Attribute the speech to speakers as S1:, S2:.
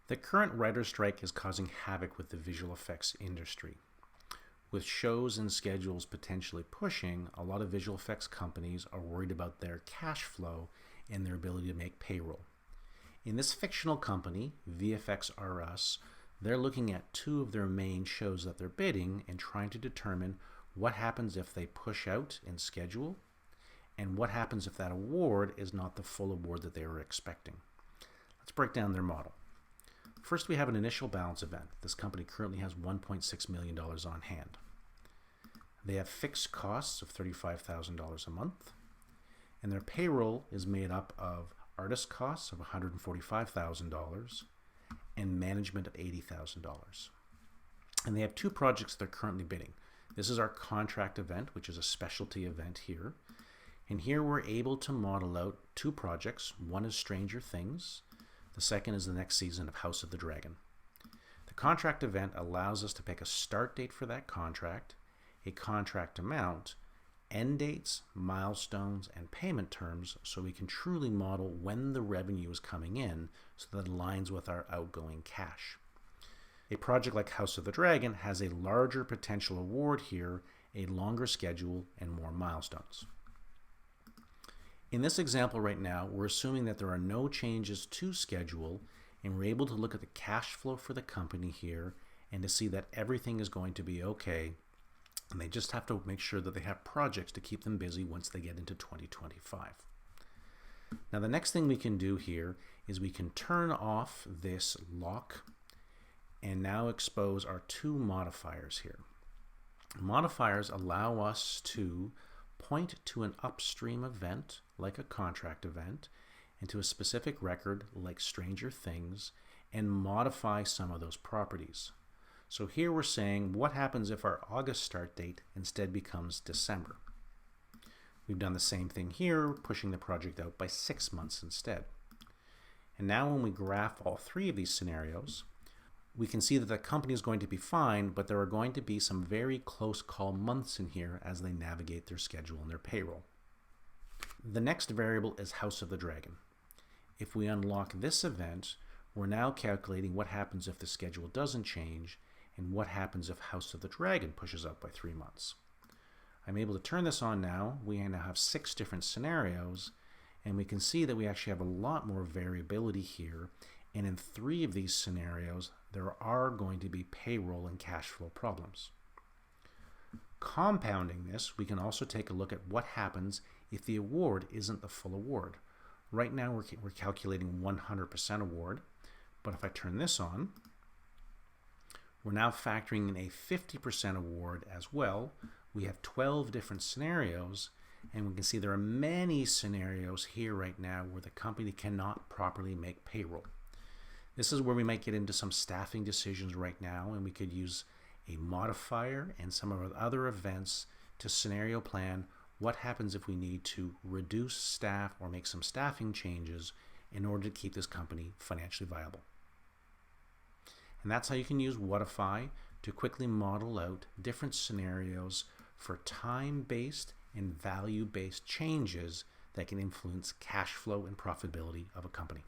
S1: The current writer's strike is causing havoc with the visual effects industry. With shows and schedules potentially pushing, a lot of visual effects companies are worried about their cash flow and their ability to make payroll. In this fictional company, VFX R Us, they're looking at two of their main shows that they're bidding and trying to determine what happens if they push out in schedule and what happens if that award is not the full award that they were expecting. Let's break down their model. First, we have an initial balance event. This company currently has $1.6 million on hand. They have fixed costs of $35,000 a month, and their payroll is made up of artist costs of $145,000 and management of $80,000. And they have two projects they're currently bidding. This is our contract event, which is a specialty event here. And here we're able to model out two projects. One is Stranger Things. The second is the next season of House of the Dragon. The contract event allows us to pick a start date for that contract, a contract amount, end dates, milestones, and payment terms so we can truly model when the revenue is coming in so that it aligns with our outgoing cash. A project like House of the Dragon has a larger potential award here, a longer schedule, and more milestones. In this example right now, we're assuming that there are no changes to schedule, and we're able to look at the cash flow for the company here and to see that everything is going to be okay, and they just have to make sure that they have projects to keep them busy once they get into 2025. Now the next thing we can do here is we can turn off this lock and now expose our two modifiers here. Modifiers allow us to point to an upstream event like a contract event and to a specific record like Stranger Things and modify some of those properties. So here we're saying what happens if our August start date instead becomes December. We've done the same thing here, pushing the project out by 6 months instead. And now when we graph all three of these scenarios, we can see that the company is going to be fine, but there are going to be some very close call months in here as they navigate their schedule and their payroll. The next variable is House of the Dragon. If we unlock this event, we're now calculating what happens if the schedule doesn't change and what happens if House of the Dragon pushes out by 3 months. I'm able to turn this on now. We now have 6 different scenarios, and we can see that we actually have a lot more variability here. And in 3 of these scenarios, there are going to be payroll and cash flow problems. Compounding this, we can also take a look at what happens if the award isn't the full award. Right now, we're calculating 100% award, but if I turn this on, we're now factoring in a 50% award as well. We have 12 different scenarios, and we can see there are many scenarios here right now where the company cannot properly make payroll. This is where we might get into some staffing decisions right now, and we could use a modifier and some of our other events to scenario plan what happens if we need to reduce staff or make some staffing changes in order to keep this company financially viable. And that's how you can use whatifi to quickly model out different scenarios for time-based and value-based changes that can influence cash flow and profitability of a company.